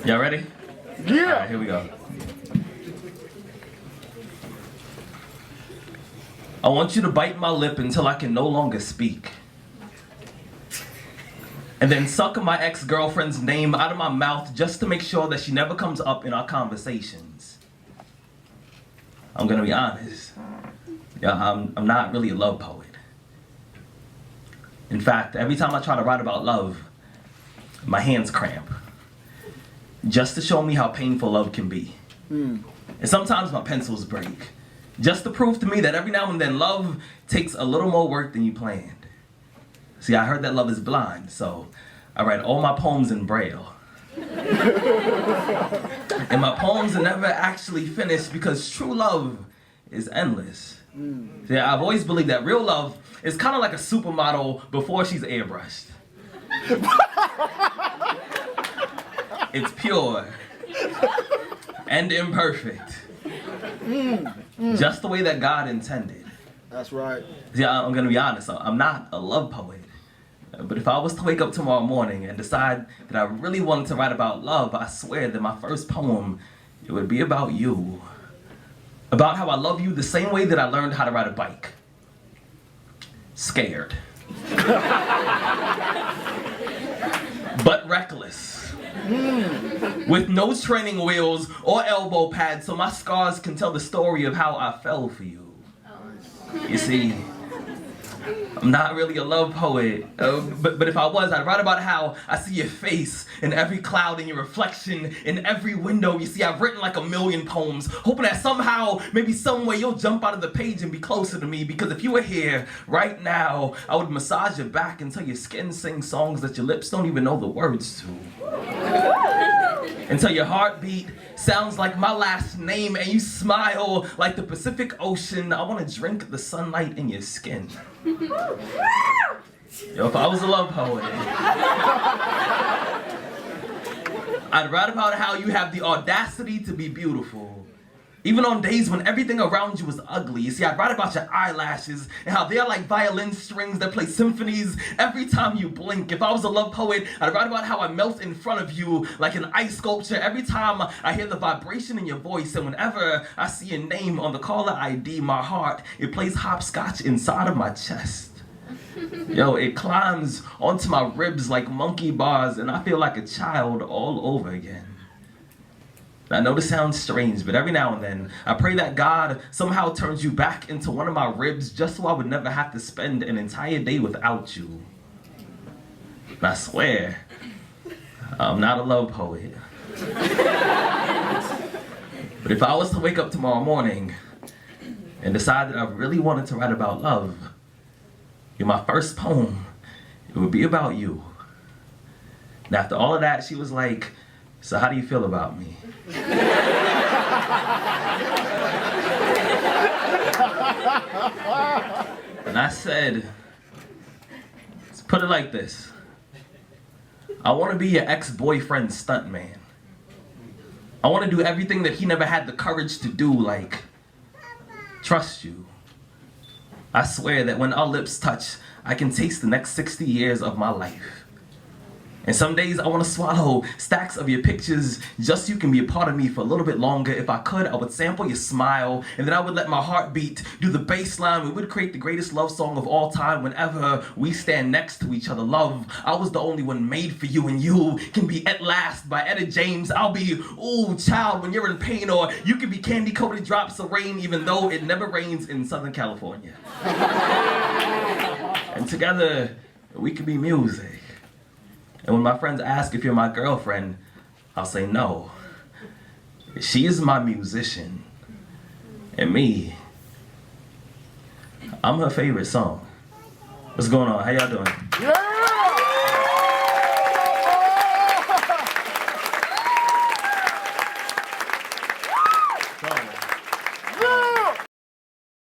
Y'all ready? Yeah. All right, here we go. I want you to bite my lip until I can no longer speak. And then suck my ex-girlfriend's name out of my mouth just to make sure that she never comes up in our conversations. I'm gonna be honest. Yeah, I'm not really a love poet. In fact, every time I try to write about love, my hands cramp. Just to show me how painful love can be. And sometimes my pencils break. Just to prove to me that every now and then love takes a little more work than you planned. See, I heard that love is blind, so I write all my poems in Braille. And my poems are never actually finished because true love is endless. See, I've always believed that real love is kind of like a supermodel before she's airbrushed. It's pure and imperfect. Just the way that God intended. That's right. Yeah, I'm gonna be honest, I'm not a love poet. But if I was to wake up tomorrow morning and decide that I really wanted to write about love, I swear that my first poem, it would be about you. About how I love you the same way that I learned how to ride a bike. Scared. But reckless. With no training wheels or elbow pads so my scars can tell the story of how I fell for you. You see, I'm not really a love poet, but if I was, I'd write about how I see your face in every cloud and your reflection in every window. You see, I've written like 1,000,000 poems, hoping that somehow, maybe some way, you'll jump out of the page and be closer to me, because if you were here right now, I would massage your back until your skin sings songs that your lips don't even know the words to. Until your heartbeat sounds like my last name and you smile like the Pacific Ocean. I want to drink the sunlight in your skin. Yo, if I was a love poet, I'd write about how you have the audacity to be beautiful. Even on days when everything around you is ugly. You see, I'd write about your eyelashes and how they're like violin strings that play symphonies every time you blink. If I was a love poet, I'd write about how I melt in front of you like an ice sculpture every time I hear the vibration in your voice. And whenever I see your name on the caller ID, my heart, it plays hopscotch inside of my chest. Yo, it climbs onto my ribs like monkey bars and I feel like a child all over again. I know this sounds strange, but every now and then, I pray that God somehow turns you back into one of my ribs just so I would never have to spend an entire day without you. And I swear, I'm not a love poet. But if I was to wake up tomorrow morning and decide that I really wanted to write about love, my first poem, it would be about you. And after all of that, she was like, "So how do you feel about me?" And I said, let's put it like this. I want to be your ex-boyfriend's stuntman. I want to do everything that he never had the courage to do, like trust you. I swear that when our lips touch, I can taste the next 60 years of my life. And some days I want to swallow stacks of your pictures just so you can be a part of me for a little bit longer. If I could, I would sample your smile, and then I would let my heartbeat do the bass line. We would create the greatest love song of all time whenever we stand next to each other. Love, I was the only one made for you, and you can be At Last by Etta James. I'll be Ooh Child when you're in pain, or you can be Candy-Coated Drops of Rain even though it never rains in Southern California. And together, we could be music. And when my friends ask if you're my girlfriend, I'll say no. She is my musician. And me, I'm her favorite song. What's going on? How y'all doing? Yeah!